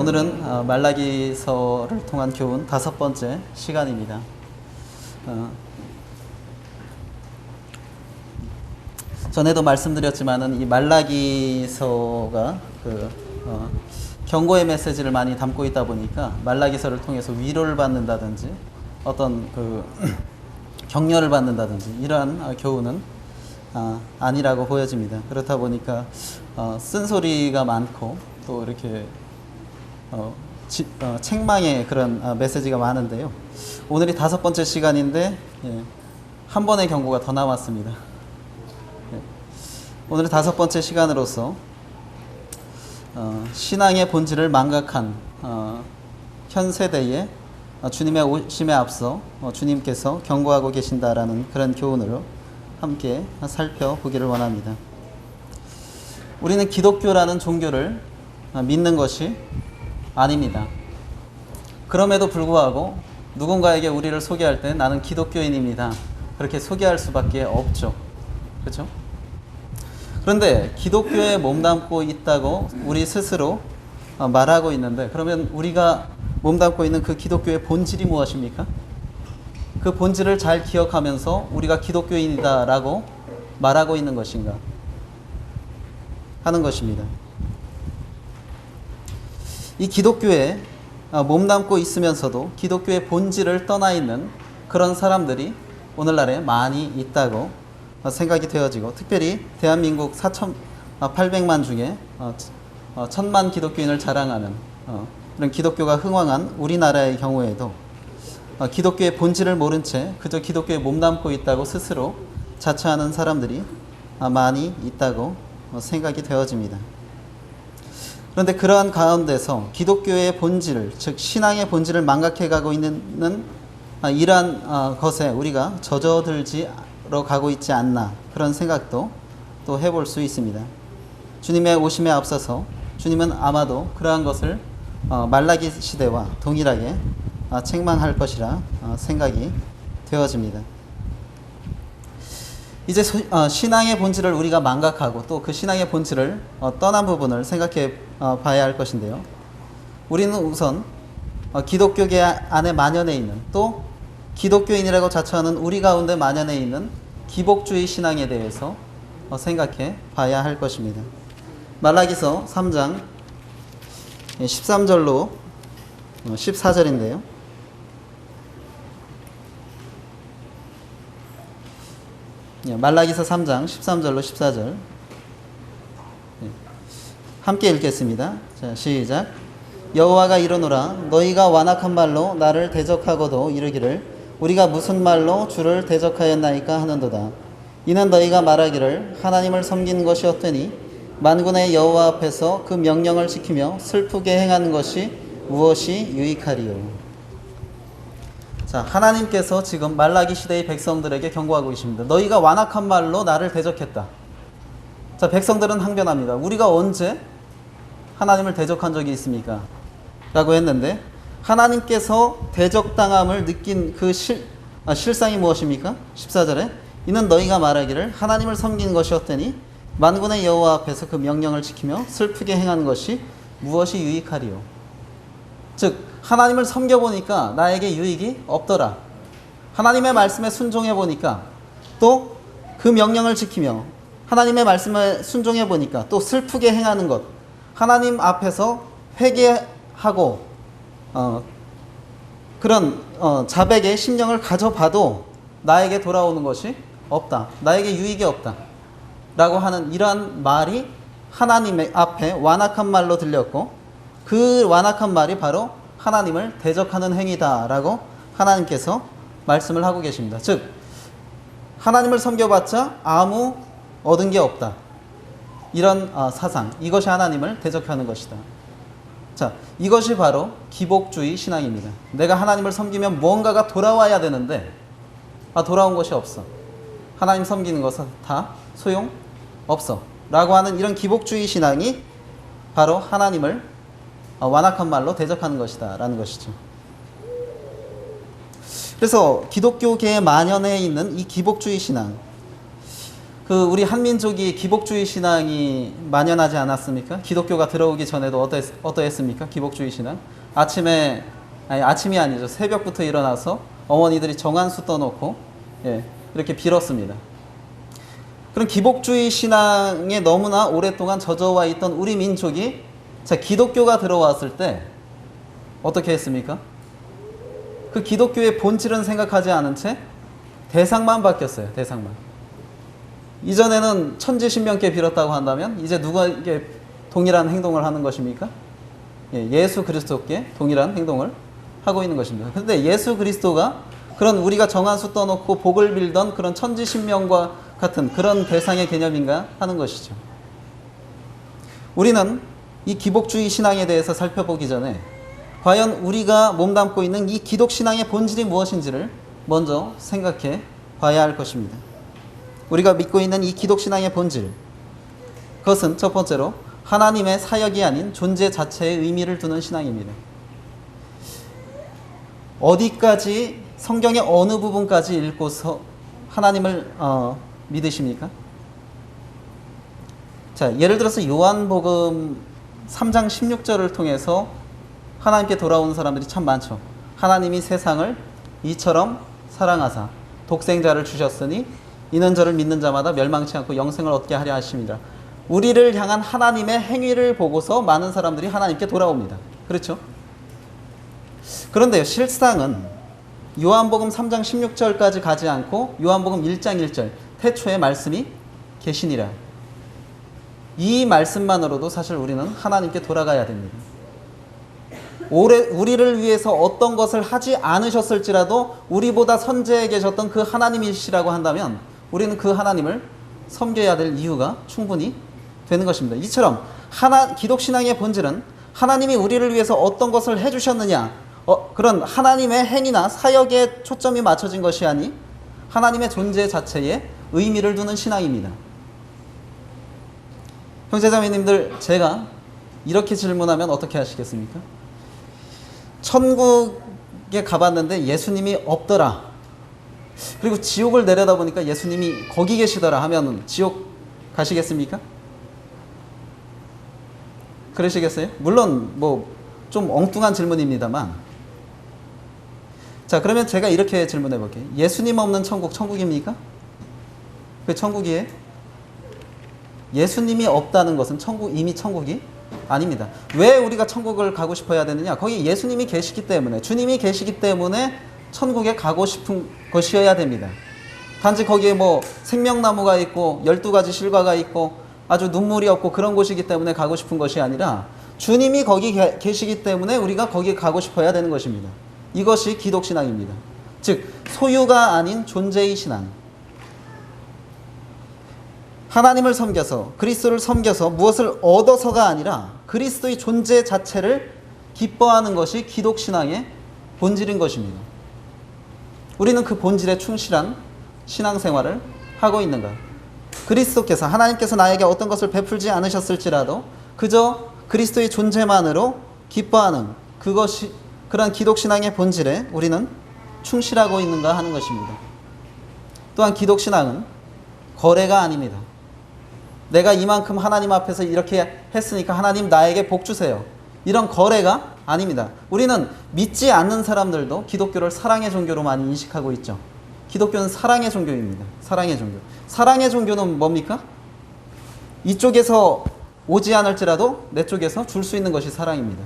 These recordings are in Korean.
오늘은 말라기서를 통한 교훈 5번째 시간입니다. 전에도 말씀드렸지만은 이 말라기서가 경고의 메시지를 많이 담고 있다 보니까 말라기서를 통해서 위로를 받는다든지 어떤 격려를 받는다든지 이러한 교훈은 아니라고 보여집니다. 그렇다 보니까 쓴소리가 많고 또 이렇게 책망의 그런 메시지가 많은데요. 오늘이 5번째 시간인데 한 번의 경고가 더 남았습니다. 오늘의 5번째 시간으로서 신앙의 본질을 망각한 현 세대에 주님의 오심에 앞서 주님께서 경고하고 계신다라는 그런 교훈으로 함께 살펴보기를 원합니다. 우리는 기독교라는 종교를 믿는 것이 아닙니다. 그럼에도 불구하고 누군가에게 우리를 소개할 때 나는 기독교인입니다. 그렇게 소개할 수밖에 없죠. 그렇죠? 그런데 기독교에 몸담고 있다고 우리 스스로 말하고 있는데, 그러면 우리가 몸담고 있는 그 기독교의 본질이 무엇입니까? 그 본질을 잘 기억하면서 우리가 기독교인이다라고 말하고 있는 것인가 하는 것입니다. 이 기독교에 몸담고 있으면서도 기독교의 본질을 떠나 있는 그런 사람들이 오늘날에 많이 있다고 생각이 되어지고, 특별히 대한민국 4,800만 중에 1,000만 기독교인을 자랑하는 그런 기독교가 흥왕한 우리나라의 경우에도 기독교의 본질을 모른 채 그저 기독교에 몸담고 있다고 스스로 자처하는 사람들이 많이 있다고 생각이 되어집니다. 그런데 그러한 가운데서 기독교의 본질, 즉 신앙의 본질을 망각해가고 있는 이러한 것에 우리가 젖어들지 가고 있지 않나, 그런 생각도 또 해볼 수 있습니다. 주님의 오심에 앞서서 주님은 아마도 그러한 것을 말라기 시대와 동일하게 책망할 것이라 생각이 되어집니다. 이제 신앙의 본질을 우리가 망각하고 또 그 신앙의 본질을 떠난 부분을 생각해 봐야 할 것인데요. 우리는 우선 기독교계 안에 만연해 있는, 또 기독교인이라고 자처하는 우리 가운데 만연해 있는 기복주의 신앙에 대해서 생각해 봐야 할 것입니다. 말라기서 3장 13절로 14절인데요. 말라기서 3장 13절로 14절 함께 읽겠습니다. 자, 시작. 여호와가 이르노라, 너희가 완악한 말로 나를 대적하고도 이르기를 우리가 무슨 말로 주를 대적하였나이까 하는도다. 이는 너희가 말하기를 하나님을 섬기는 것이 헛되니 만군의 여호와 앞에서 그 명령을 지키며 슬프게 행하는 것이 무엇이 유익하리요. 자, 하나님께서 지금 말라기 시대의 백성들에게 경고하고 계십니다. 너희가 완악한 말로 나를 대적했다. 자, 백성들은 항변합니다. 우리가 언제 하나님을 대적한 적이 있습니까? 라고 했는데, 하나님께서 대적당함을 느낀 그 실상이 무엇입니까? 14절에 이는 너희가 말하기를 하나님을 섬기는 것이 헛되니 만군의 여호와 앞에서 그 명령을 지키며 슬프게 행하는 것이 무엇이 유익하리요. 즉, 하나님을 섬겨보니까 나에게 유익이 없더라. 하나님의 말씀에 순종해보니까, 또 그 명령을 지키며 하나님의 말씀에 순종해보니까 또 슬프게 행하는 것, 하나님 앞에서 회개하고 그런 자백의 심령을 가져봐도 나에게 돌아오는 것이 없다. 나에게 유익이 없다. 라고 하는 이러한 말이 하나님 앞에 완악한 말로 들렸고, 그 완악한 말이 바로 하나님을 대적하는 행위다라고 하나님께서 말씀을 하고 계십니다. 즉, 하나님을 섬겨봤자 아무 얻은 게 없다. 이런 사상, 이것이 하나님을 대적하는 것이다. 자, 이것이 바로 기복주의 신앙입니다. 내가 하나님을 섬기면 무언가가 돌아와야 되는데 돌아온 것이 없어. 하나님 섬기는 것은 다 소용없어. 라고 하는 이런 기복주의 신앙이 바로 하나님을 완악한 말로 대적하는 것이다 라는 것이죠. 그래서 기독교계에 만연해 있는 이 기복주의 신앙, 우리 한민족이 기복주의 신앙이 만연하지 않았습니까? 기독교가 들어오기 전에도 어떠했습니까? 기복주의 신앙. 아침이 아니죠. 새벽부터 일어나서 어머니들이 정한수 떠놓고 이렇게 빌었습니다. 그런 기복주의 신앙에 너무나 오랫동안 젖어와 있던 우리 민족이 기독교가 들어왔을 때 어떻게 했습니까? 그 기독교의 본질은 생각하지 않은 채 대상만 바뀌었어요. 대상만. 이전에는 천지신명께 빌었다고 한다면 이제 누구에게 동일한 행동을 하는 것입니까? 예수 그리스도께 동일한 행동을 하고 있는 것입니다. 그런데 예수 그리스도가 그런 우리가 정한수 떠놓고 복을 빌던 그런 천지신명과 같은 그런 대상의 개념인가 하는 것이죠. 우리는 이 기복주의 신앙에 대해서 살펴보기 전에 과연 우리가 몸담고 있는 이 기독신앙의 본질이 무엇인지를 먼저 생각해 봐야 할 것입니다. 우리가 믿고 있는 이 기독신앙의 본질, 그것은 첫 번째로 하나님의 사역이 아닌 존재 자체의 의미를 두는 신앙입니다. 어디까지, 성경의 어느 부분까지 읽고서 하나님을 믿으십니까? 자, 예를 들어서 요한복음 3장 16절을 통해서 하나님께 돌아오는 사람들이 참 많죠. 하나님이 세상을 이처럼 사랑하사 독생자를 주셨으니 이는 저를 믿는 자마다 멸망치 않고 영생을 얻게 하려 하심이라. 우리를 향한 하나님의 행위를 보고서 많은 사람들이 하나님께 돌아옵니다. 그렇죠? 그런데요, 실상은 요한복음 3장 16절까지 가지 않고 요한복음 1장 1절 태초에 말씀이 계시니라. 이 말씀만으로도 사실 우리는 하나님께 돌아가야 됩니다. 우리를 위해서 어떤 것을 하지 않으셨을지라도 우리보다 선제해 계셨던 그 하나님이시라고 한다면 우리는 그 하나님을 섬겨야 될 이유가 충분히 되는 것입니다. 이처럼 기독신앙의 본질은 하나님이 우리를 위해서 어떤 것을 해주셨느냐, 그런 하나님의 행위나 사역에 초점이 맞춰진 것이 아니 하나님의 존재 자체에 의미를 두는 신앙입니다. 형제자매님들, 제가 이렇게 질문하면 어떻게 하시겠습니까? 천국에 가봤는데 예수님이 없더라. 그리고 지옥을 내려다보니까 예수님이 거기 계시더라 하면 지옥 가시겠습니까? 그러시겠어요? 물론 좀 엉뚱한 질문입니다만, 자, 그러면 제가 이렇게 질문해 볼게요. 예수님 없는 천국, 천국입니까? 그 천국이에요? 예수님이 없다는 것은 이미 천국이 아닙니다. 왜 우리가 천국을 가고 싶어야 되느냐? 거기 예수님이 계시기 때문에, 주님이 계시기 때문에 천국에 가고 싶은 것이어야 됩니다. 단지 거기에 생명나무가 있고 12가지 실과가 있고 아주 눈물이 없고 그런 곳이기 때문에 가고 싶은 것이 아니라 주님이 거기 계시기 때문에 우리가 거기에 가고 싶어야 되는 것입니다. 이것이 기독신앙입니다. 즉 소유가 아닌 존재의 신앙. 하나님을 섬겨서, 그리스도를 섬겨서 무엇을 얻어서가 아니라 그리스도의 존재 자체를 기뻐하는 것이 기독신앙의 본질인 것입니다. 우리는 그 본질에 충실한 신앙생활을 하고 있는가? 그리스도께서, 하나님께서 나에게 어떤 것을 베풀지 않으셨을지라도 그저 그리스도의 존재만으로 기뻐하는 그러한 기독신앙의 본질에 우리는 충실하고 있는가 하는 것입니다. 또한 기독신앙은 거래가 아닙니다. 내가 이만큼 하나님 앞에서 이렇게 했으니까 하나님 나에게 복 주세요. 이런 거래가 아닙니다. 우리는 믿지 않는 사람들도 기독교를 사랑의 종교로 많이 인식하고 있죠. 기독교는 사랑의 종교입니다. 사랑의 종교. 사랑의 종교는 뭡니까? 이쪽에서 오지 않을지라도 내 쪽에서 줄 수 있는 것이 사랑입니다.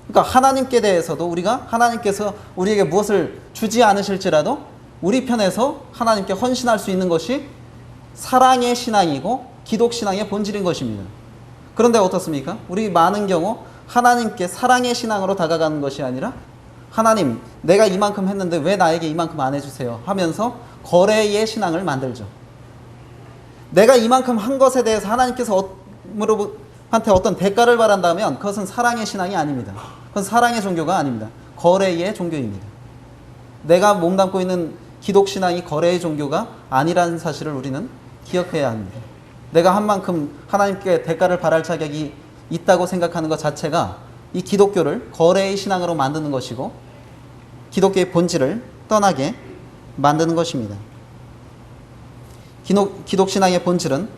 그러니까 하나님께 대해서도 하나님께서 우리에게 무엇을 주지 않으실지라도 우리 편에서 하나님께 헌신할 수 있는 것이 사랑의 신앙이고 기독신앙의 본질인 것입니다. 그런데 어떻습니까? 우리 많은 경우 하나님께 사랑의 신앙으로 다가가는 것이 아니라 하나님, 내가 이만큼 했는데 왜 나에게 이만큼 안 해주세요? 하면서 거래의 신앙을 만들죠. 내가 이만큼 한 것에 대해서 하나님께서 한테 어떤 대가를 바란다면 그것은 사랑의 신앙이 아닙니다. 그건 사랑의 종교가 아닙니다. 거래의 종교입니다. 내가 몸담고 있는 기독신앙이 거래의 종교가 아니라는 사실을 우리는 기억해야 합니다. 내가 한 만큼 하나님께 대가를 바랄 자격이 있다고 생각하는 것 자체가 이 기독교를 거래의 신앙으로 만드는 것이고 기독교의 본질을 떠나게 만드는 것입니다. 기독신앙의 본질은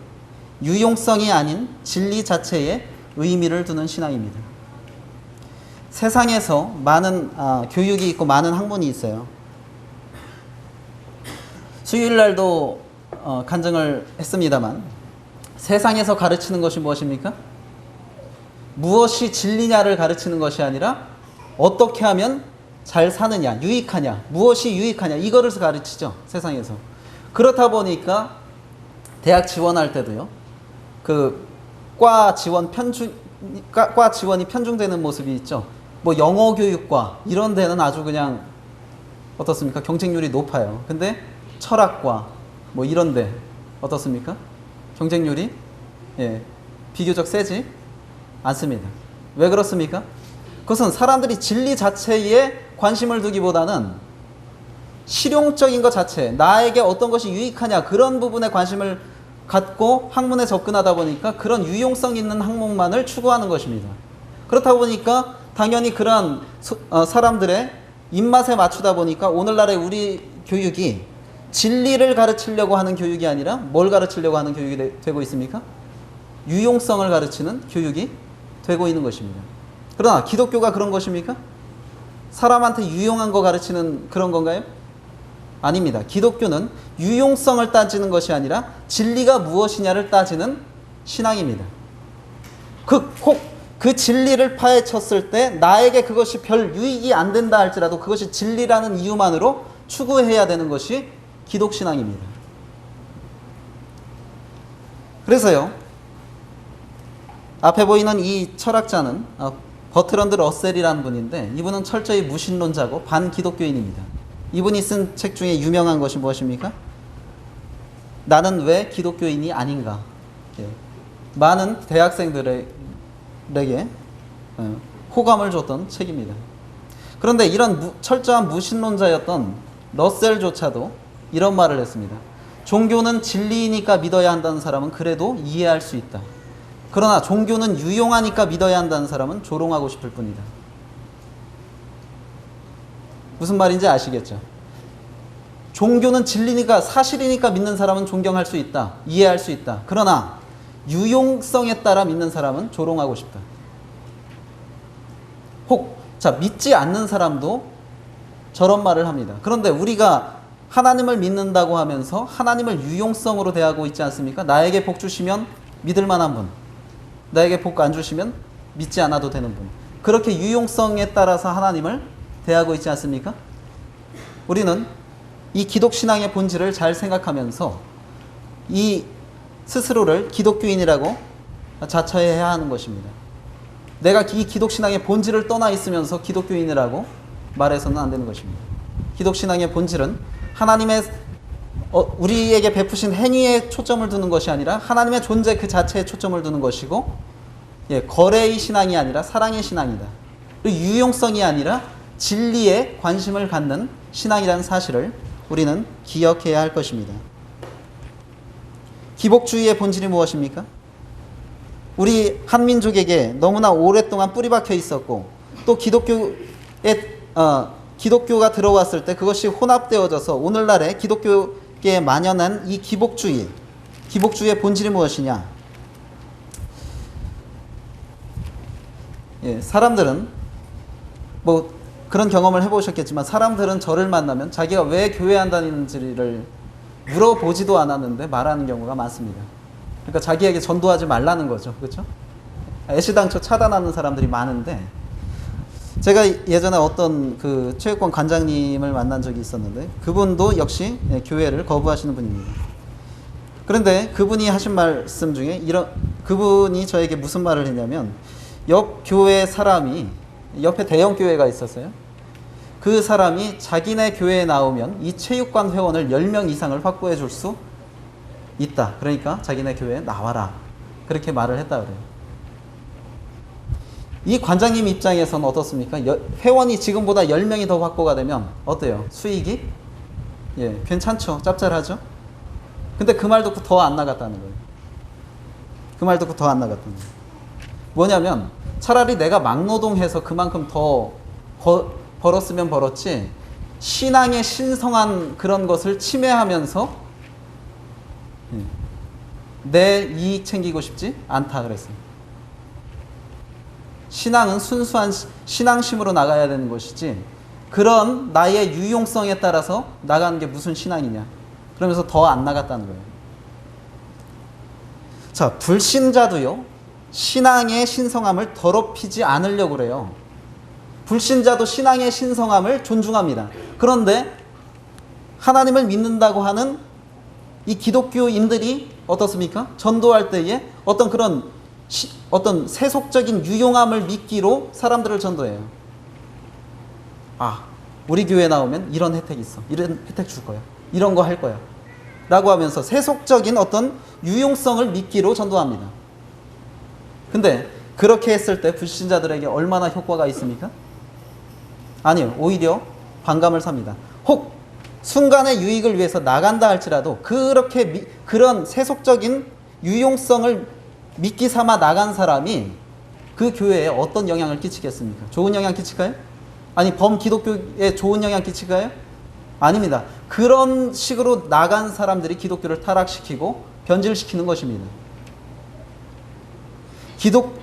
유용성이 아닌 진리 자체에 의미를 두는 신앙입니다. 세상에서 많은 교육이 있고 많은 학문이 있어요. 수요일 날도 간증을 했습니다만 세상에서 가르치는 것이 무엇입니까? 무엇이 진리냐를 가르치는 것이 아니라 어떻게 하면 잘 사느냐, 유익하냐, 무엇이 유익하냐 이거를 가르치죠. 세상에서. 그렇다 보니까 대학 지원할 때도요. 과 지원이 편중되는 모습이 있죠. 뭐 영어 교육과 이런 데는 아주 그냥 어떻습니까? 경쟁률이 높아요. 근데 철학과 뭐 이런 데 어떻습니까? 경쟁률이 비교적 세지 않습니다. 왜 그렇습니까? 그것은 사람들이 진리 자체에 관심을 두기보다는 실용적인 것 자체, 나에게 어떤 것이 유익하냐 그런 부분에 관심을 갖고 학문에 접근하다 보니까 그런 유용성 있는 학문만을 추구하는 것입니다. 그렇다 보니까 당연히 그러한 사람들의 입맛에 맞추다 보니까 오늘날의 우리 교육이 진리를 가르치려고 하는 교육이 아니라 뭘 가르치려고 하는 교육이 되고 있습니까? 유용성을 가르치는 교육이 되고 있는 것입니다. 그러나 기독교가 그런 것입니까? 사람한테 유용한 거 가르치는 그런 건가요? 아닙니다. 기독교는 유용성을 따지는 것이 아니라 진리가 무엇이냐를 따지는 신앙입니다. 그 진리를 파헤쳤을 때 나에게 그것이 별 유익이 안 된다 할지라도 그것이 진리라는 이유만으로 추구해야 되는 것이 기독신앙입니다. 그래서요, 앞에 보이는 이 철학자는 버트런드 러셀이라는 분인데 이분은 철저히 무신론자고 반기독교인입니다. 이분이 쓴 책 중에 유명한 것이 무엇입니까? 나는 왜 기독교인이 아닌가? 많은 대학생들에게 호감을 줬던 책입니다. 그런데 이런 철저한 무신론자였던 러셀조차도 이런 말을 했습니다. 종교는 진리이니까 믿어야 한다는 사람은 그래도 이해할 수 있다. 그러나 종교는 유용하니까 믿어야 한다는 사람은 조롱하고 싶을 뿐이다. 무슨 말인지 아시겠죠? 종교는 진리니까 사실이니까 믿는 사람은 존경할 수 있다. 이해할 수 있다. 그러나 유용성에 따라 믿는 사람은 조롱하고 싶다. 믿지 않는 사람도 저런 말을 합니다. 그런데 우리가 하나님을 믿는다고 하면서 하나님을 유용성으로 대하고 있지 않습니까? 나에게 복 주시면 믿을 만한 분, 나에게 복 안 주시면 믿지 않아도 되는 분. 그렇게 유용성에 따라서 하나님을 대하고 있지 않습니까? 우리는 이 기독신앙의 본질을 잘 생각하면서 이 스스로를 기독교인이라고 자처해야 하는 것입니다. 내가 이 기독신앙의 본질을 떠나 있으면서 기독교인이라고 말해서는 안 되는 것입니다. 기독신앙의 본질은 하나님의 우리에게 베푸신 행위에 초점을 두는 것이 아니라 하나님의 존재 그 자체에 초점을 두는 것이고, 거래의 신앙이 아니라 사랑의 신앙이다. 그리고 유용성이 아니라 진리에 관심을 갖는 신앙이라는 사실을 우리는 기억해야 할 것입니다. 기복주의의 본질이 무엇입니까? 우리 한민족에게 너무나 오랫동안 뿌리박혀 있었고 또 기독교가 들어왔을 때 그것이 혼합되어져서 오늘날의 기독교계에 만연한 이 기복주의의 본질이 무엇이냐? 사람들은 뭐 그런 경험을 해보셨겠지만 사람들은 저를 만나면 자기가 왜 교회 안 다니는지를 물어보지도 않았는데 말하는 경우가 많습니다. 그러니까 자기에게 전도하지 말라는 거죠. 그렇죠? 애시당초 차단하는 사람들이 많은데, 제가 예전에 어떤 그 체육관 관장님을 만난 적이 있었는데 그분도 역시 교회를 거부하시는 분입니다. 그런데 그분이 하신 말씀 중에 그분이 저에게 무슨 말을 했냐면, 옆 교회 사람이, 옆에 대형 교회가 있었어요. 그 사람이 자기네 교회에 나오면 이 체육관 회원을 10명 이상을 확보해 줄 수 있다. 그러니까 자기네 교회에 나와라. 그렇게 말을 했다 그래요. 이 관장님 입장에서는 어떻습니까? 회원이 지금보다 10명이 더 확보가 되면 어때요? 수익이? 괜찮죠. 짭짤하죠. 근데 그 말 듣고 더 안 나갔다는 거예요. 그 말 듣고 더 안 나갔다는 거예요. 뭐냐면 차라리 내가 막노동해서 그만큼 더 벌었으면 벌었지, 신앙의 신성한 그런 것을 침해하면서 예. 내 이익 챙기고 싶지 않다 그랬어요. 신앙은 순수한 신앙심으로 나가야 되는 것이지 그런 나의 유용성에 따라서 나가는 게 무슨 신앙이냐. 그러면서 더 안 나갔다는 거예요. 자, 불신자도요. 신앙의 신성함을 더럽히지 않으려고 그래요. 불신자도 신앙의 신성함을 존중합니다. 그런데 하나님을 믿는다고 하는 이 기독교인들이 어떻습니까? 전도할 때에 어떤 그런 어떤 세속적인 유용함을 미끼로 사람들을 전도해요. 아, 우리 교회 나오면 이런 혜택이 있어. 이런 혜택 줄 거야. 이런 거 할 거야. 라고 하면서 세속적인 어떤 유용성을 미끼로 전도합니다. 근데 그렇게 했을 때 불신자들에게 얼마나 효과가 있습니까? 아니요. 오히려 반감을 삽니다. 혹 순간의 유익을 위해서 나간다 할지라도 그렇게 그런 세속적인 유용성을 미끼 삼아 나간 사람이 그 교회에 어떤 영향을 끼치겠습니까? 좋은 영향 끼칠까요? 아니 범기독교에 좋은 영향 끼칠까요? 아닙니다. 그런 식으로 나간 사람들이 기독교를 타락시키고 변질시키는 것입니다.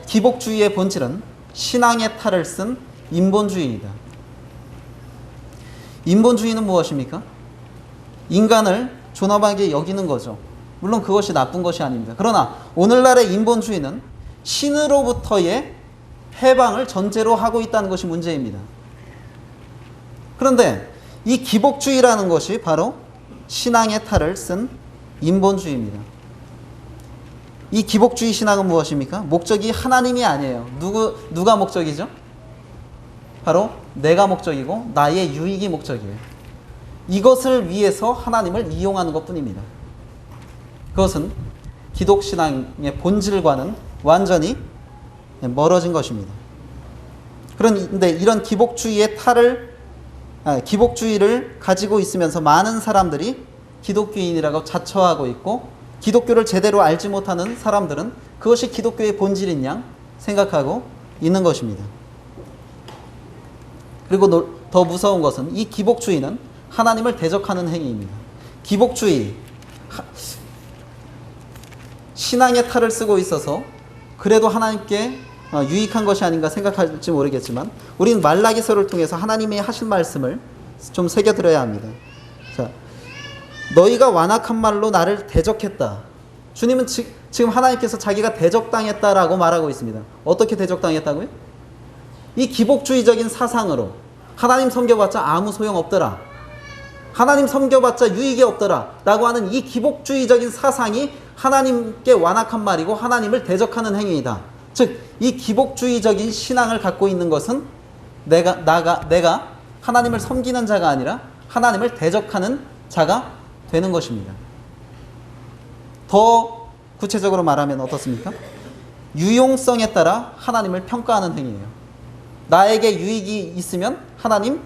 기복주의의 본질은 신앙의 탈을 쓴 인본주의이다. 인본주의는 무엇입니까? 인간을 존엄하게 여기는 거죠. 물론 그것이 나쁜 것이 아닙니다. 그러나 오늘날의 인본주의는 신으로부터의 해방을 전제로 하고 있다는 것이 문제입니다. 그런데 이 기복주의라는 것이 바로 신앙의 탈을 쓴 인본주의입니다. 이 기복주의 신앙은 무엇입니까? 목적이 하나님이 아니에요. 누가 목적이죠? 바로 내가 목적이고 나의 유익이 목적이에요. 이것을 위해서 하나님을 이용하는 것뿐입니다. 그것은 기독신앙의 본질과는 완전히 멀어진 것입니다. 그런데 이런 기복주의를 가지고 있으면서 많은 사람들이 기독교인이라고 자처하고 있고 기독교를 제대로 알지 못하는 사람들은 그것이 기독교의 본질인 양 생각하고 있는 것입니다. 그리고 더 무서운 것은 이 기복주의는 하나님을 대적하는 행위입니다. 기복주의, 신앙의 탈을 쓰고 있어서 그래도 하나님께 유익한 것이 아닌가 생각할지 모르겠지만 우리는 말라기서를 통해서 하나님이 하신 말씀을 좀 새겨들어야 합니다. 자, 너희가 완악한 말로 나를 대적했다. 주님은 지금 하나님께서 자기가 대적당했다라고 말하고 있습니다. 어떻게 대적당했다고요? 이 기복주의적인 사상으로 하나님 섬겨봤자 아무 소용없더라. 하나님 섬겨봤자 유익이 없더라. 라고 하는 이 기복주의적인 사상이 하나님께 완악한 말이고 하나님을 대적하는 행위이다. 즉, 이 기복주의적인 신앙을 갖고 있는 것은 내가 하나님을 섬기는 자가 아니라 하나님을 대적하는 자가 되는 것입니다. 더 구체적으로 말하면 어떻습니까? 유용성에 따라 하나님을 평가하는 행위예요. 나에게 유익이 있으면 하나님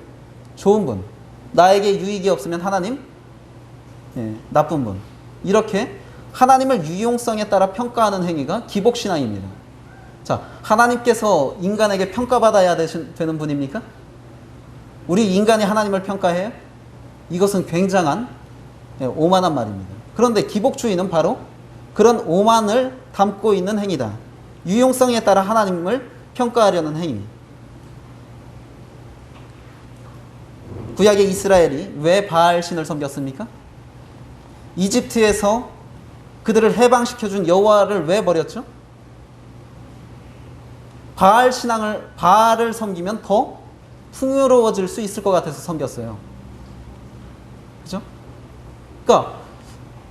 좋은 분, 나에게 유익이 없으면 하나님 나쁜 분. 이렇게 하나님을 유용성에 따라 평가하는 행위가 기복신앙입니다. 자, 하나님께서 인간에게 평가받아야 되는 분입니까? 우리 인간이 하나님을 평가해요? 이것은 굉장한 오만한 말입니다. 그런데 기복주의는 바로 그런 오만을 담고 있는 행위다. 유용성에 따라 하나님을 평가하려는 행위. 구약의 이스라엘이 왜 바알 신을 섬겼습니까? 이집트에서 그들을 해방시켜준 여호와를 왜 버렸죠? 바알을 섬기면 더 풍요로워질 수 있을 것 같아서 섬겼어요. 그죠? 그러니까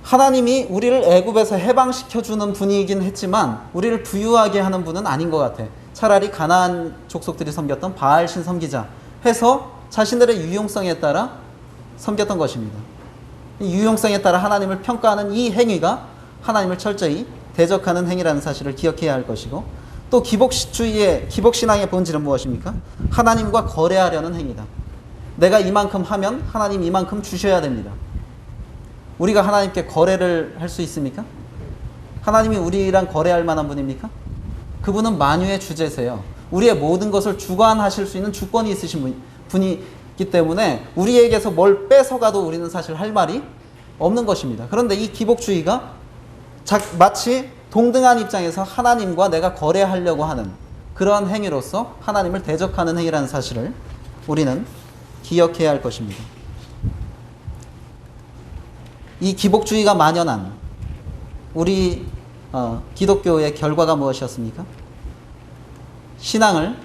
하나님이 우리를 애굽에서 해방시켜주는 분이긴 했지만 우리를 부유하게 하는 분은 아닌 것 같아. 차라리 가나안 족속들이 섬겼던 바알신 섬기자 해서 자신들의 유용성에 따라 섬겼던 것입니다. 이 유용성에 따라 하나님을 평가하는 이 행위가 하나님을 철저히 대적하는 행위라는 사실을 기억해야 할 것이고, 또 기복신앙의 본질은 무엇입니까? 하나님과 거래하려는 행위다. 내가 이만큼 하면 하나님 이만큼 주셔야 됩니다. 우리가 하나님께 거래를 할 수 있습니까? 하나님이 우리랑 거래할 만한 분입니까? 그분은 만유의 주제세요. 우리의 모든 것을 주관하실 수 있는 주권이 있으신 분이기 때문에 우리에게서 뭘 뺏어가도 우리는 사실 할 말이 없는 것입니다. 그런데 이 기복주의가 마치 동등한 입장에서 하나님과 내가 거래하려고 하는 그런 행위로서 하나님을 대적하는 행위라는 사실을 우리는 기억해야 할 것입니다. 이 기복주의가 만연한 우리 기독교의 결과가 무엇이었습니까? 신앙을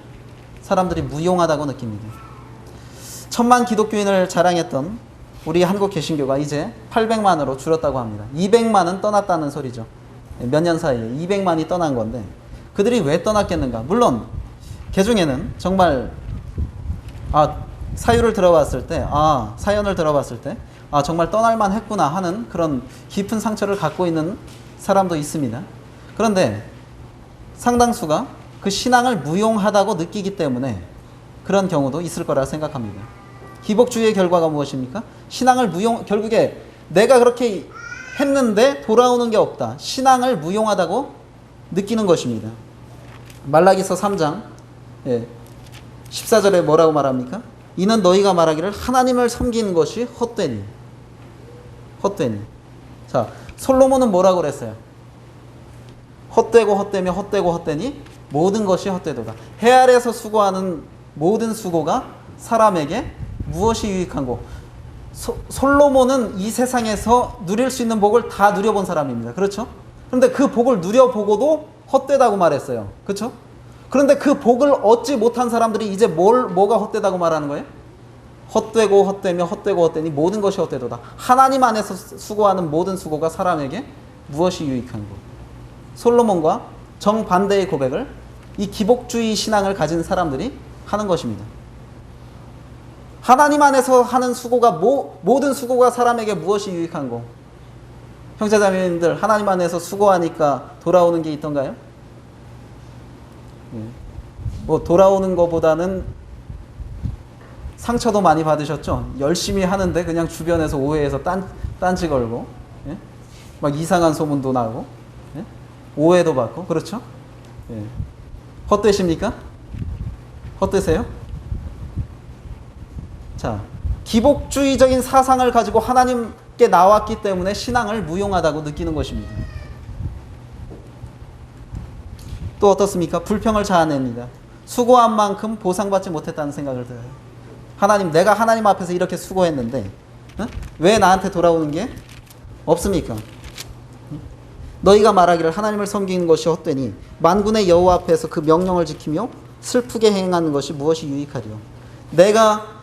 사람들이 무용하다고 느낍니다. 1000만 기독교인을 자랑했던 우리 한국 개신교가 이제 800만으로 줄었다고 합니다. 200만은 떠났다는 소리죠. 몇 년 사이에 200만이 떠난 건데 그들이 왜 떠났겠는가? 물론 개중에는 정말 사연을 들어봤을 때 정말 떠날만 했구나 하는 그런 깊은 상처를 갖고 있는 사람도 있습니다. 그런데 상당수가 그 신앙을 무용하다고 느끼기 때문에 그런 경우도 있을 거라 생각합니다. 기복주의의 결과가 무엇입니까? 신앙을 결국에 내가 그렇게 했는데 돌아오는 게 없다. 신앙을 무용하다고 느끼는 것입니다. 말라기서 3장 14절에 뭐라고 말합니까? 이는 너희가 말하기를 하나님을 섬기는 것이 헛되니. 자, 솔로몬은 뭐라고 그랬어요? 헛되고 헛되며 헛되고 헛되니 모든 것이 헛되도다. 해 아래에서 수고하는 모든 수고가 사람에게 무엇이 유익한고? 솔로몬은 이 세상에서 누릴 수 있는 복을 다 누려본 사람입니다. 그렇죠? 그런데 그 복을 누려보고도 헛되다고 말했어요. 그렇죠? 그런데 그 복을 얻지 못한 사람들이 이제 뭐가 헛되다고 말하는 거예요? 헛되고 헛되며 헛되고 헛되니 모든 것이 헛되도다. 하나님 안에서 수고하는 모든 수고가 사람에게 무엇이 유익한고? 솔로몬과 정반대의 고백을 이 기복주의 신앙을 가진 사람들이 하는 것입니다. 하나님 안에서 하는 수고가 모든 수고가 사람에게 무엇이 유익한고? 형제자매님들, 하나님 안에서 수고하니까 돌아오는 게 있던가요? 돌아오는 것보다는 상처도 많이 받으셨죠? 열심히 하는데 그냥 주변에서 오해해서 딴지 걸고, 막 이상한 소문도 나고, 오해도 받고, 그렇죠? 헛되십니까? 헛되세요? 자, 기복주의적인 사상을 가지고 하나님께 나왔기 때문에 신앙을 무용하다고 느끼는 것입니다. 또 어떻습니까? 불평을 자아냅니다. 수고한 만큼 보상받지 못했다는 생각을 들어요. 내가 하나님 앞에서 이렇게 수고했는데 왜 나한테 돌아오는 게 없습니까? 너희가 말하기를 하나님을 섬기는 것이 헛되니 만군의 여호와 앞에서 그 명령을 지키며 슬프게 행하는 것이 무엇이 유익하리요? 내가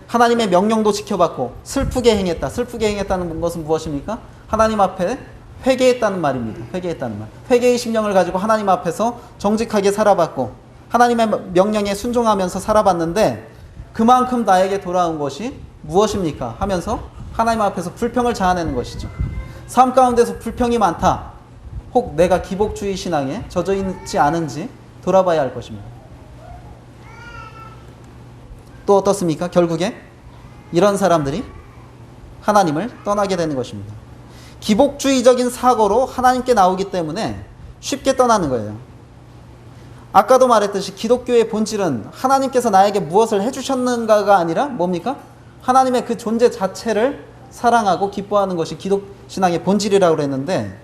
하나님의 명령도 지켜봤고 슬프게 행했다. 슬프게 행했다는 것은 무엇입니까? 하나님 앞에 회개했다는 말입니다. 회개했다는 말. 회개의 심령을 가지고 하나님 앞에서 정직하게 살아봤고 하나님의 명령에 순종하면서 살아봤는데 그만큼 나에게 돌아온 것이 무엇입니까? 하면서 하나님 앞에서 불평을 자아내는 것이죠. 삶 가운데서 불평이 많다. 혹 내가 기복주의 신앙에 젖어 있지 않은지 돌아봐야 할 것입니다. 또 어떻습니까? 결국에 이런 사람들이 하나님을 떠나게 되는 것입니다. 기복주의적인 사고로 하나님께 나오기 때문에 쉽게 떠나는 거예요. 아까도 말했듯이 기독교의 본질은 하나님께서 나에게 무엇을 해주셨는가가 아니라 뭡니까? 하나님의 그 존재 자체를 사랑하고 기뻐하는 것이 기독신앙의 본질이라고 그랬는데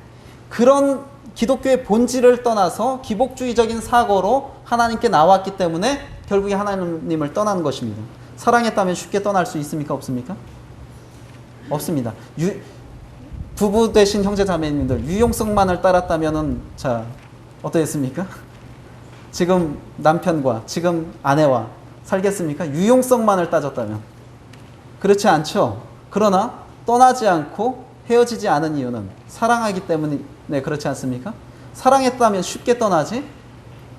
그런 기독교의 본질을 떠나서 기복주의적인 사고로 하나님께 나왔기 때문에 결국에 하나님을 떠나는 것입니다. 사랑했다면 쉽게 떠날 수 있습니까? 없습니까? 없습니다. 부부 되신 형제 자매님들 유용성만을 따랐다면은 자 어떠했습니까? 지금 남편과 지금 아내와 살겠습니까? 유용성만을 따졌다면 그렇지 않죠. 그러나 떠나지 않고 헤어지지 않은 이유는 사랑하기 때문에 그렇지 않습니까? 사랑했다면 쉽게 떠나지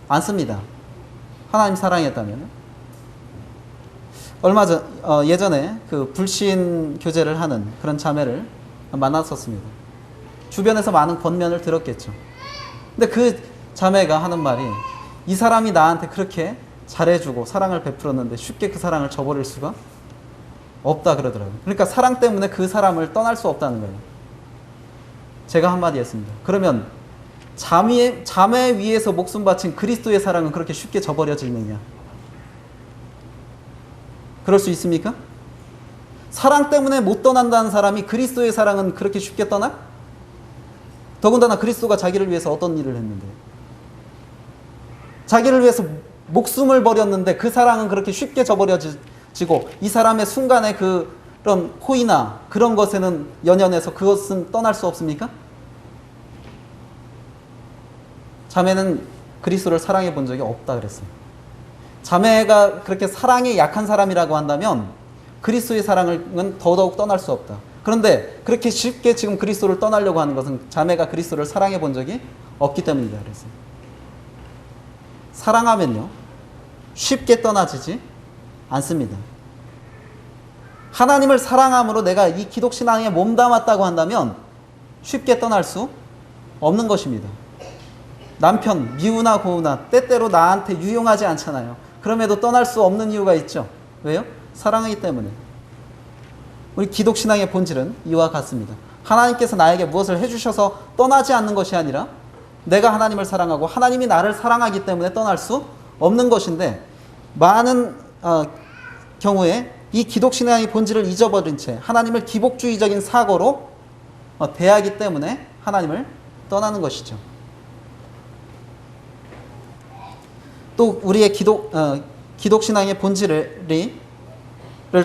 않습니다. 하나님 사랑했다면. 얼마 전 예전에 그 불신 교제를 하는 그런 자매를 만났었습니다. 주변에서 많은 권면을 들었겠죠. 근데 그 자매가 하는 말이 이 사람이 나한테 그렇게 잘해주고 사랑을 베풀었는데 쉽게 그 사랑을 저버릴 수가 없다 그러더라고요. 그러니까 사랑 때문에 그 사람을 떠날 수 없다는 거예요. 제가 한마디 했습니다. 그러면 자매 위에서 목숨 바친 그리스도의 사랑은 그렇게 쉽게 저버려지느냐? 그럴 수 있습니까? 사랑 때문에 못 떠난다는 사람이 그리스도의 사랑은 그렇게 쉽게 떠나? 더군다나 그리스도가 자기를 위해서 어떤 일을 했는데, 자기를 위해서 목숨을 버렸는데 그 사랑은 그렇게 쉽게 저버려지고 이 사람의 순간의 그런 호의나 그런 것에는 연연해서 그것은 떠날 수 없습니까? 자매는 그리스도를 사랑해 본 적이 없다 그랬어요. 자매가 그렇게 사랑에 약한 사람이라고 한다면 그리스도의 사랑은 더더욱 떠날 수 없다. 그런데 그렇게 쉽게 지금 그리스도를 떠나려고 하는 것은 자매가 그리스도를 사랑해 본 적이 없기 때문이다 그랬어요. 사랑하면요, 쉽게 떠나지지 않습니다. 하나님을 사랑함으로 내가 이 기독신앙에 몸담았다고 한다면 쉽게 떠날 수 없는 것입니다. 남편 미우나 고우나 때때로 나한테 유용하지 않잖아요. 그럼에도 떠날 수 없는 이유가 있죠. 왜요? 사랑하기 때문에. 우리 기독신앙의 본질은 이와 같습니다. 하나님께서 나에게 무엇을 해주셔서 떠나지 않는 것이 아니라 내가 하나님을 사랑하고 하나님이 나를 사랑하기 때문에 떠날 수 없는 것인데, 많은 경우에 이 기독신앙의 본질을 잊어버린 채 하나님을 기복주의적인 사고로 대하기 때문에 하나님을 떠나는 것이죠. 또 우리의 기독신앙의 본질을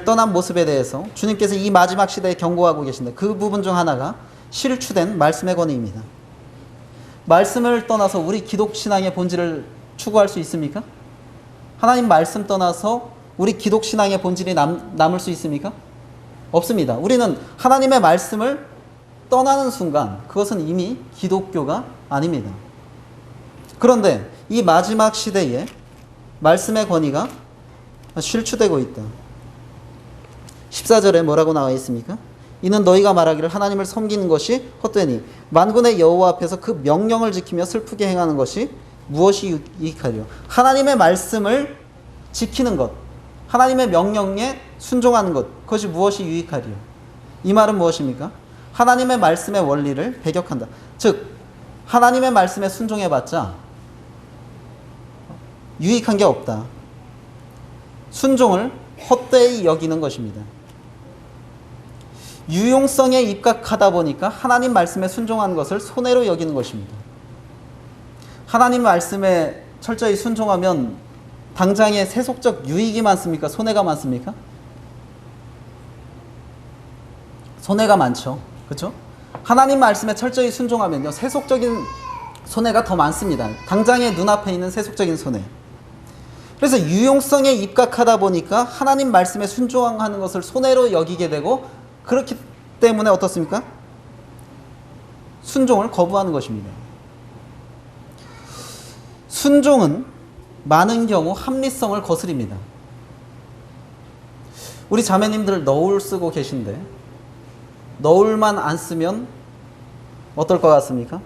떠난 모습에 대해서 주님께서 이 마지막 시대에 경고하고 계신데, 그 부분 중 하나가 실추된 말씀의 권위입니다. 말씀을 떠나서 우리 기독신앙의 본질을 추구할 수 있습니까? 하나님 말씀 떠나서 우리 기독신앙의 본질이 남을 수 있습니까? 없습니다. 우리는 하나님의 말씀을 떠나는 순간 그것은 이미 기독교가 아닙니다. 그런데 이 마지막 시대에 말씀의 권위가 실추되고 있다. 14절에 뭐라고 나와 있습니까? 이는 너희가 말하기를 하나님을 섬기는 것이 헛되니 만군의 여호와 앞에서 그 명령을 지키며 슬프게 행하는 것이 무엇이 유익하리요. 하나님의 말씀을 지키는 것, 하나님의 명령에 순종하는 것, 그것이 무엇이 유익하리요. 이 말은 무엇입니까? 하나님의 말씀의 원리를 배격한다. 즉 하나님의 말씀에 순종해봤자 유익한 게 없다. 순종을 헛되이 여기는 것입니다. 유용성에 입각하다 보니까 하나님 말씀에 순종하는 것을 손해로 여기는 것입니다. 하나님 말씀에 철저히 순종하면 당장의 세속적 유익이 많습니까? 손해가 많습니까? 손해가 많죠. 그렇죠? 하나님 말씀에 철저히 순종하면요, 세속적인 손해가 더 많습니다. 당장의 눈앞에 있는 세속적인 손해. 그래서 유용성에 입각하다 보니까 하나님 말씀에 순종하는 것을 손해로 여기게 되고, 그렇기 때문에 어떻습니까? 순종을 거부하는 것입니다. 순종은 많은 경우 합리성을 거스립니다. 우리 자매님들 너울 쓰고 계신데 너울만 안 쓰면 어떨 것 같습니까?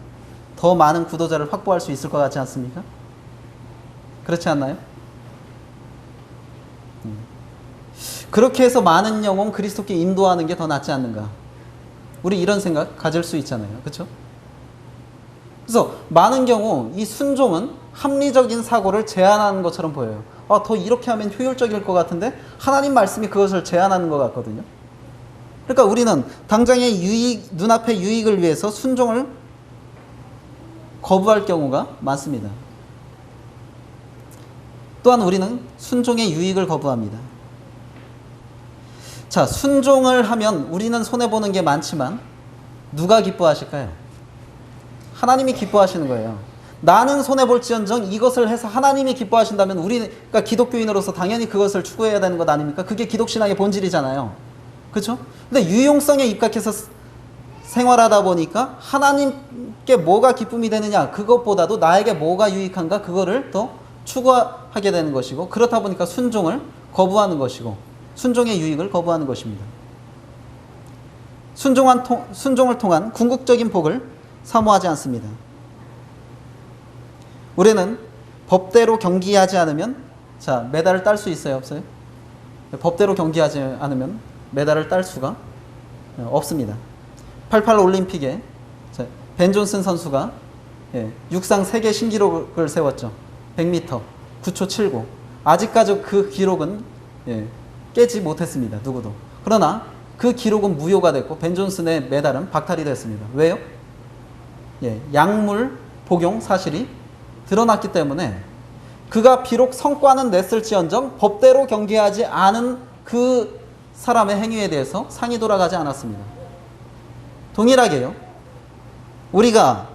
더 많은 구도자를 확보할 수 있을 것 같지 않습니까? 그렇지 않나요? 그렇게 해서 많은 영혼 그리스도께 인도하는 게 더 낫지 않는가? 우리 이런 생각 가질 수 있잖아요. 그렇죠? 그래서 많은 경우 이 순종은 합리적인 사고를 제한하는 것처럼 보여요. 더 이렇게 하면 효율적일 것 같은데 하나님 말씀이 그것을 제한하는 것 같거든요. 그러니까 우리는 당장의 유익, 눈앞의 유익을 위해서 순종을 거부할 경우가 많습니다. 또한 우리는 순종의 유익을 거부합니다. 자, 순종을 하면 우리는 손해보는 게 많지만 누가 기뻐하실까요? 하나님이 기뻐하시는 거예요. 나는 손해볼지언정 이것을 해서 하나님이 기뻐하신다면 우리가 기독교인으로서 당연히 그것을 추구해야 되는 것 아닙니까? 그게 기독신앙의 본질이잖아요. 그렇죠? 근데 유용성에 입각해서 생활하다 보니까 하나님께 뭐가 기쁨이 되느냐, 그것보다도 나에게 뭐가 유익한가, 그거를 더 추구하게 되는 것이고, 그렇다 보니까 순종을 거부하는 것이고, 순종의 유익을 거부하는 것입니다. 순종을 통한 궁극적인 복을 사모하지 않습니다. 우리는 법대로 경기하지 않으면 메달을 딸 수 있어요, 없어요? 법대로 경기하지 않으면 메달을 딸 수가 없습니다. 88 올림픽에 벤 존슨 선수가 육상 세계 신기록을 세웠죠. 100m 9초 79. 아직까지 그 기록은 깨지 못했습니다. 누구도. 그러나 그 기록은 무효가 됐고 벤 존슨의 메달은 박탈이 됐습니다. 왜요? 약물 복용 사실이 드러났기 때문에 그가 비록 성과는 냈을지언정 법대로 경계하지 않은 그 사람의 행위에 대해서 상이 돌아가지 않았습니다. 동일하게요. 우리가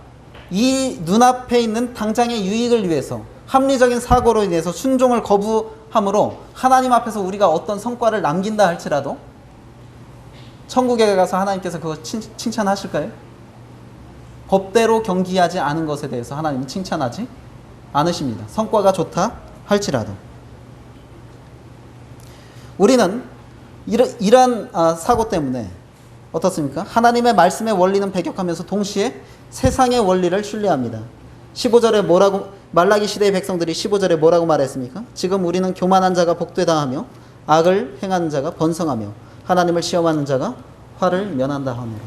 이 눈앞에 있는 당장의 유익을 위해서 합리적인 사고로 인해서 순종을 거부함으로 하나님 앞에서 우리가 어떤 성과를 남긴다 할지라도 천국에 가서 하나님께서 그거 칭찬하실까요? 법대로 경기하지 않은 것에 대해서 하나님은 칭찬하지 않으십니다. 성과가 좋다 할지라도. 우리는 이러한 사고 때문에 어떻습니까? 하나님의 말씀의 원리는 배격하면서 동시에 세상의 원리를 신뢰합니다. 15절에 뭐라고, 말라기 시대의 백성들이 15절에 뭐라고 말했습니까? 지금 우리는 교만한 자가 복되다 하며 악을 행하는 자가 번성하며 하나님을 시험하는 자가 화를 면한다 하노라.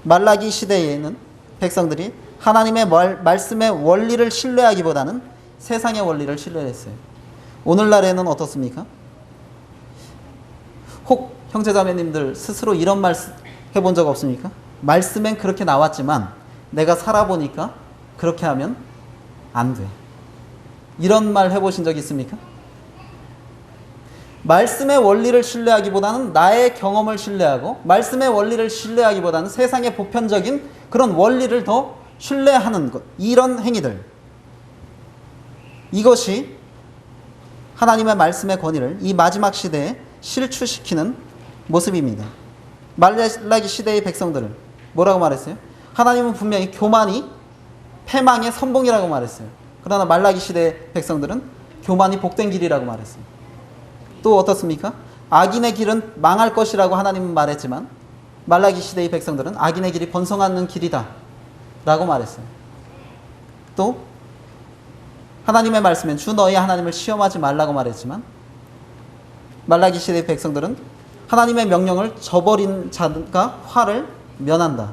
말라기 시대에는 백성들이 하나님의 말씀의 원리를 신뢰하기보다는 세상의 원리를 신뢰했어요. 오늘날에는 어떻습니까? 혹 형제자매님들 스스로 이런 말 해본 적 없습니까? 말씀엔 그렇게 나왔지만 내가 살아보니까 그렇게 하면 안 돼. 이런 말 해보신 적 있습니까? 말씀의 원리를 신뢰하기보다는 나의 경험을 신뢰하고, 말씀의 원리를 신뢰하기보다는 세상의 보편적인 그런 원리를 더 신뢰하는 것, 이런 행위들, 이것이 하나님의 말씀의 권위를 이 마지막 시대에 실추시키는 모습입니다. 말라기 시대의 백성들은 뭐라고 말했어요? 하나님은 분명히 교만이 패망의 선봉이라고 말했어요. 그러나 말라기 시대의 백성들은 교만이 복된 길이라고 말했어요. 또 어떻습니까? 악인의 길은 망할 것이라고 하나님은 말했지만 말라기 시대의 백성들은 악인의 길이 번성하는 길이다 라고 말했어요. 또 하나님의 말씀엔 주 너희 하나님을 시험하지 말라고 말했지만 말라기 시대의 백성들은 하나님의 명령을 저버린 자가 화를 면한다,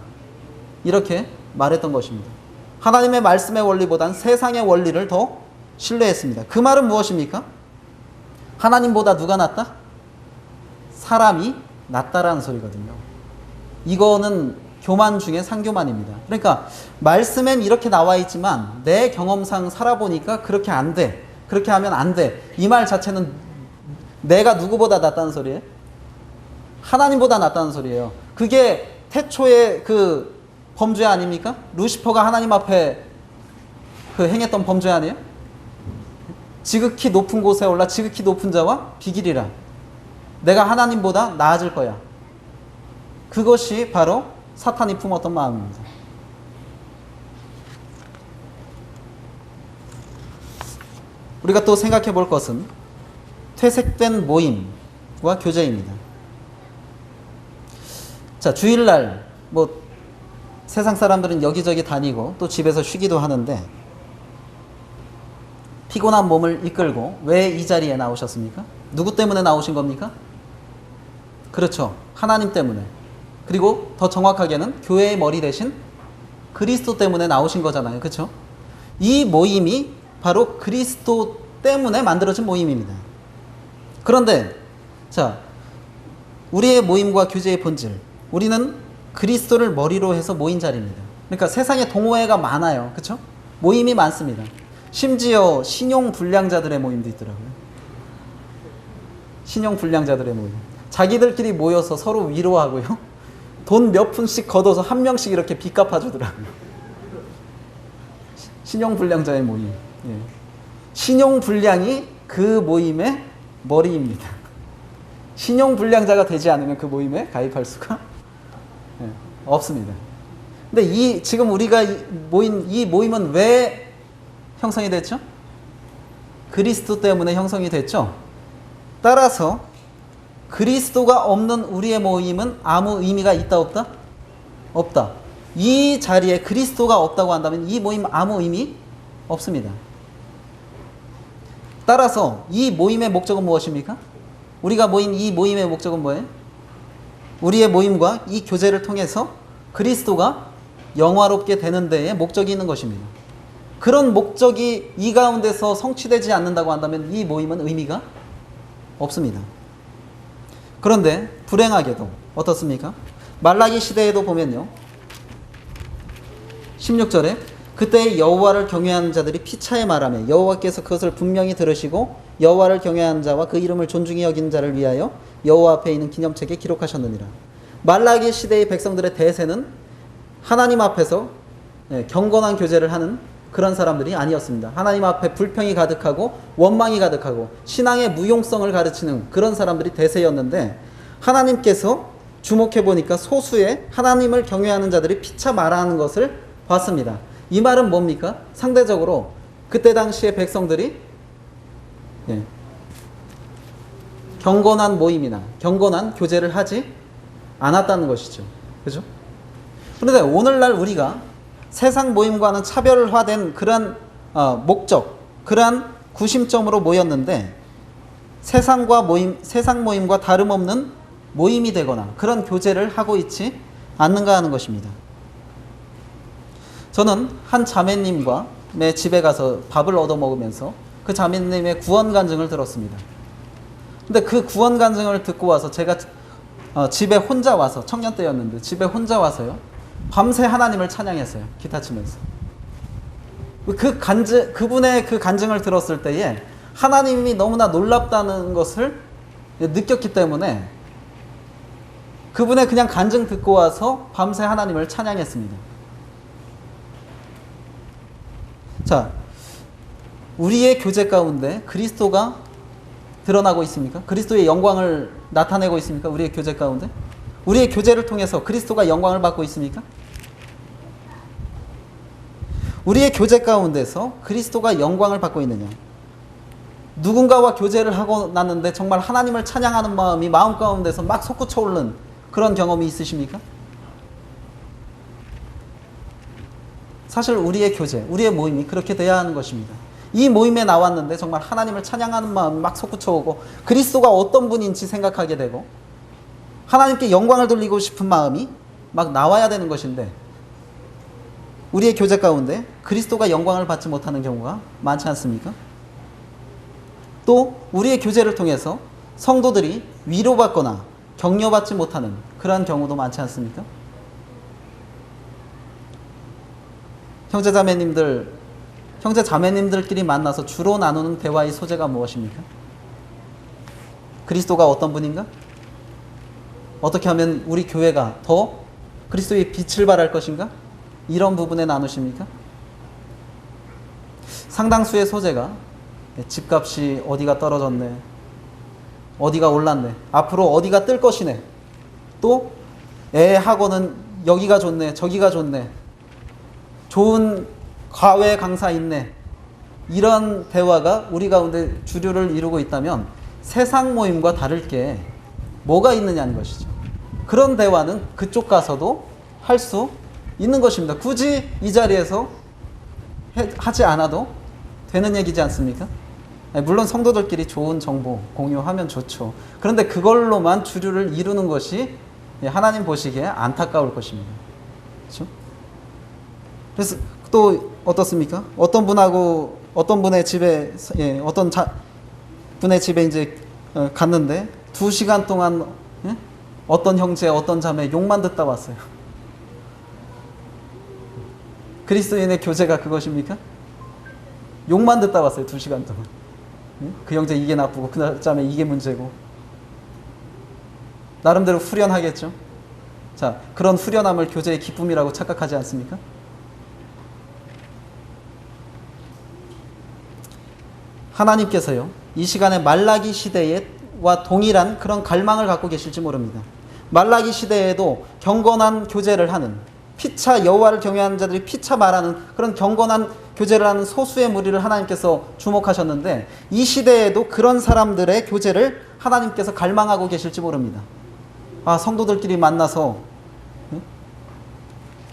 이렇게 말했던 것입니다. 하나님의 말씀의 원리보단 세상의 원리를 더 신뢰했습니다. 그 말은 무엇입니까? 하나님보다 누가 낫다? 사람이 낫다라는 소리거든요. 이거는 교만 중에 상교만입니다. 그러니까 말씀엔 이렇게 나와 있지만 내 경험상 살아보니까 그렇게 안 돼, 그렇게 하면 안 돼, 이 말 자체는 내가 누구보다 낫다는 소리예요? 하나님보다 낫다는 소리예요. 그게 태초의 그 범죄 아닙니까? 루시퍼가 하나님 앞에 그 행했던 범죄 아니에요? 지극히 높은 곳에 올라 지극히 높은 자와 비기리라. 내가 하나님보다 나아질 거야. 그것이 바로 사탄이 품었던 마음입니다. 우리가 또 생각해 볼 것은 퇴색된 모임과 교제입니다. 자, 주일날 세상 사람들은 여기저기 다니고 또 집에서 쉬기도 하는데 피곤한 몸을 이끌고 왜 이 자리에 나오셨습니까? 누구 때문에 나오신 겁니까? 그렇죠. 하나님 때문에. 그리고 더 정확하게는 교회의 머리 대신 그리스도 때문에 나오신 거잖아요. 그렇죠? 이 모임이 바로 그리스도 때문에 만들어진 모임입니다. 그런데 자, 우리의 모임과 교제의 본질, 우리는 그리스도를 머리로 해서 모인 자리입니다. 그러니까 세상에 동호회가 많아요. 그렇죠? 모임이 많습니다. 심지어 신용불량자들의 모임도 있더라고요. 신용불량자들의 모임. 자기들끼리 모여서 서로 위로하고요. 돈 몇 푼씩 걷어서 한 명씩 이렇게 빚 갚아주더라고요. 신용불량자의 모임. 예. 신용불량이 그 모임의 머리입니다. 신용불량자가 되지 않으면 그 모임에 가입할 수가 없습니다. 근데 지금 우리가 모인 이 모임은 왜 형성이 됐죠? 그리스도 때문에 형성이 됐죠. 따라서 그리스도가 없는 우리의 모임은 아무 의미가 있다 없다? 없다. 이 자리에 그리스도가 없다고 한다면 이 모임 아무 의미 없습니다. 따라서 이 모임의 목적은 무엇입니까? 우리가 모인 이 모임의 목적은 뭐예요? 우리의 모임과 이 교제를 통해서 그리스도가 영화롭게 되는 데에 목적이 있는 것입니다. 그런 목적이 이 가운데서 성취되지 않는다고 한다면 이 모임은 의미가 없습니다. 그런데 불행하게도 어떻습니까? 말라기 시대에도 보면요, 16절에 그때 여호와를 경외하는 자들이 피차에 말하며 여호와께서 그것을 분명히 들으시고 여호와를 경외하는 자와 그 이름을 존중히 여기는 자를 위하여 여호와 앞에 있는 기념책에 기록하셨느니라. 말라기 시대의 백성들의 대세는 하나님 앞에서 경건한 교제를 하는 그런 사람들이 아니었습니다. 하나님 앞에 불평이 가득하고 원망이 가득하고 신앙의 무용성을 가르치는 그런 사람들이 대세였는데, 하나님께서 주목해 보니까 소수의 하나님을 경외하는 자들이 피차 말하는 것을 봤습니다. 이 말은 뭡니까? 상대적으로 그때 당시의 백성들이 경건한 모임이나 경건한 교제를 하지 않았다는 것이죠. 그죠? 그런데 오늘날 우리가 세상 모임과는 차별화된 그러한 목적, 그러한 구심점으로 모였는데, 세상 모임과 다름없는 모임이 되거나 그런 교제를 하고 있지 않는가 하는 것입니다. 저는 한 자매님과 집에 가서 밥을 얻어 먹으면서 그 자매님의 구원 간증을 들었습니다. 근데 그 구원 간증을 듣고 와서 제가 집에 혼자 와서, 청년 때였는데 집에 혼자 와서요, 밤새 하나님을 찬양했어요. 기타 치면서. 그분의 그 간증을 들었을 때에 하나님이 너무나 놀랍다는 것을 느꼈기 때문에 그분의 그냥 간증 듣고 와서 밤새 하나님을 찬양했습니다. 자, 우리의 교제 가운데 그리스도가 드러나고 있습니까? 그리스도의 영광을 나타내고 있습니까? 우리의 교제 가운데? 우리의 교제를 통해서 그리스도가 영광을 받고 있습니까? 우리의 교제 가운데서 그리스도가 영광을 받고 있느냐? 누군가와 교제를 하고 났는데 정말 하나님을 찬양하는 마음이 마음 가운데서 막 솟구쳐 오르는 그런 경험이 있으십니까? 사실 우리의 교제, 우리의 모임이 그렇게 돼야 하는 것입니다. 이 모임에 나왔는데 정말 하나님을 찬양하는 마음이 막 솟구쳐 오고 그리스도가 어떤 분인지 생각하게 되고 하나님께 영광을 돌리고 싶은 마음이 막 나와야 되는 것인데, 우리의 교제 가운데 그리스도가 영광을 받지 못하는 경우가 많지 않습니까? 또 우리의 교제를 통해서 성도들이 위로받거나 격려받지 못하는 그러한 경우도 많지 않습니까? 형제 자매님들끼리 만나서 주로 나누는 대화의 소재가 무엇입니까? 그리스도가 어떤 분인가? 어떻게 하면 우리 교회가 더 그리스도의 빛을 발할 것인가? 이런 부분에 나누십니까? 상당수의 소재가 집값이 어디가 떨어졌네, 어디가 올랐네, 앞으로 어디가 뜰 것이네, 또 애 학원은 여기가 좋네, 저기가 좋네, 좋은 과외 강사 있네, 이런 대화가 우리 가운데 주류를 이루고 있다면 세상 모임과 다를 게 뭐가 있느냐는 것이죠. 그런 대화는 그쪽 가서도 할 수 있는 것입니다. 굳이 이 자리에서 하지 않아도 되는 얘기지 않습니까? 물론 성도들끼리 좋은 정보 공유하면 좋죠. 그런데 그걸로만 주류를 이루는 것이 하나님 보시기에 안타까울 것입니다. 그렇죠? 그래서 또 어떻습니까? 어떤 분의 집에 분의 집에 이제 갔는데 2시간 동안 어떤 형제, 어떤 자매 욕만 듣다 왔어요. 그리스도인의 교제가 그것입니까? 욕만 듣다 왔어요. 2시간 동안. 그 형제 이게 나쁘고 그 자매 이게 문제고. 나름대로 후련하겠죠. 자, 그런 후련함을 교제의 기쁨이라고 착각하지 않습니까? 하나님께서요, 이 시간에 말라기 시대와 동일한 그런 갈망을 갖고 계실지 모릅니다. 말라기 시대에도 경건한 교제를 하는, 피차 여호와를 경외하는 자들이 피차 말하는 그런 경건한 교제를 하는 소수의 무리를 하나님께서 주목하셨는데, 이 시대에도 그런 사람들의 교제를 하나님께서 갈망하고 계실지 모릅니다. 성도들끼리 만나서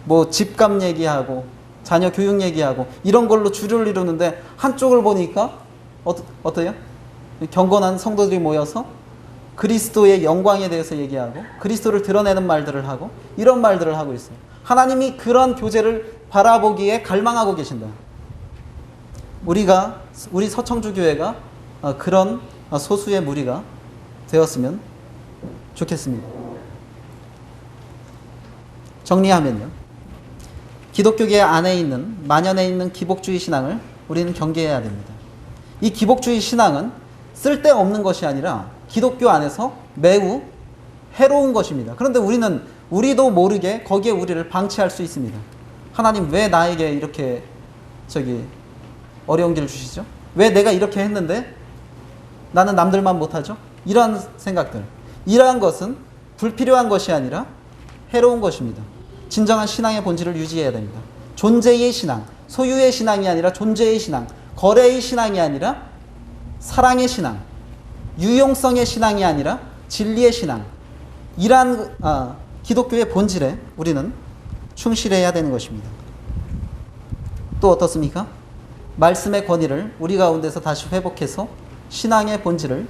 뭐 집값 얘기하고 자녀 교육 얘기하고 이런 걸로 주류를 이루는데, 한쪽을 보니까 어때요? 경건한 성도들이 모여서 그리스도의 영광에 대해서 얘기하고 그리스도를 드러내는 말들을 하고 이런 말들을 하고 있어요. 하나님이 그런 교제를 바라보기에 갈망하고 계신다. 우리 서청주 교회가 그런 소수의 무리가 되었으면 좋겠습니다. 정리하면요, 기독교계 안에 있는, 만연해 있는 기복주의 신앙을 우리는 경계해야 됩니다. 이 기복주의 신앙은 쓸데없는 것이 아니라 기독교 안에서 매우 해로운 것입니다. 그런데 우리도 모르게 거기에 우리를 방치할 수 있습니다. 하나님 왜 나에게 이렇게 어려운 길을 주시죠? 왜 내가 이렇게 했는데 나는 남들만 못하죠? 이러한 생각들. 이러한 것은 불필요한 것이 아니라 해로운 것입니다. 진정한 신앙의 본질을 유지해야 됩니다. 존재의 신앙, 소유의 신앙이 아니라 존재의 신앙, 거래의 신앙이 아니라 사랑의 신앙, 유용성의 신앙이 아니라 진리의 신앙. 이러한 기독교의 본질에 우리는 충실해야 되는 것입니다. 또 어떻습니까? 말씀의 권위를 우리 가운데서 다시 회복해서 신앙의 본질을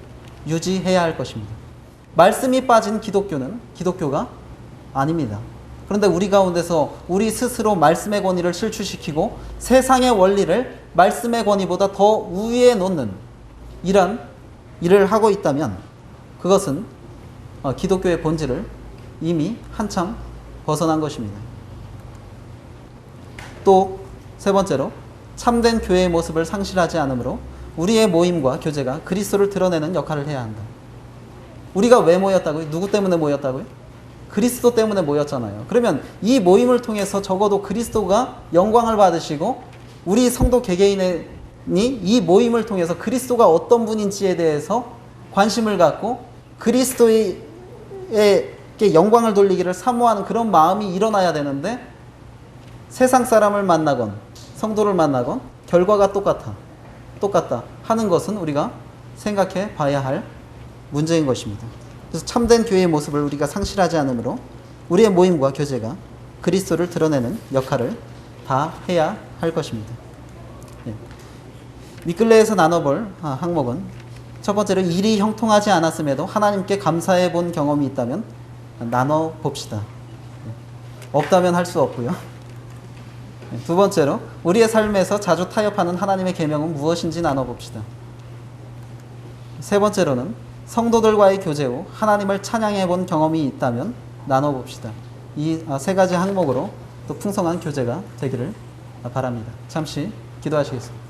유지해야 할 것입니다. 말씀이 빠진 기독교는 기독교가 아닙니다. 그런데 우리 가운데서 우리 스스로 말씀의 권위를 실추시키고 세상의 원리를 말씀의 권위보다 더 우위에 놓는 이런 일을 하고 있다면 그것은 기독교의 본질을 이미 한참 벗어난 것입니다. 또 세 번째로 참된 교회의 모습을 상실하지 않으므로 우리의 모임과 교제가 그리스도를 드러내는 역할을 해야 한다. 우리가 왜 모였다고요? 누구 때문에 모였다고요? 그리스도 때문에 모였잖아요. 그러면 이 모임을 통해서 적어도 그리스도가 영광을 받으시고 우리 성도 개개인이 이 모임을 통해서 그리스도가 어떤 분인지에 대해서 관심을 갖고 그리스도에게 영광을 돌리기를 사모하는 그런 마음이 일어나야 되는데 세상 사람을 만나건 성도를 만나건 결과가 똑같다 하는 것은 우리가 생각해 봐야 할 문제인 것입니다. 그래서 참된 교회의 모습을 우리가 상실하지 않으므로 우리의 모임과 교제가 그리스도를 드러내는 역할을 다 해야 할 것입니다. 윗글레에서 나눠볼 항목은 첫 번째로 일이 형통하지 않았음에도 하나님께 감사해 본 경험이 있다면 나눠봅시다. 없다면 할 수 없고요. 두 번째로 우리의 삶에서 자주 타협하는 하나님의 계명은 무엇인지 나눠봅시다. 세 번째로는 성도들과의 교제 후 하나님을 찬양해 본 경험이 있다면 나눠봅시다. 이 세 가지 항목으로 또 풍성한 교제가 되기를 바랍니다. 잠시 기도하시겠습니다.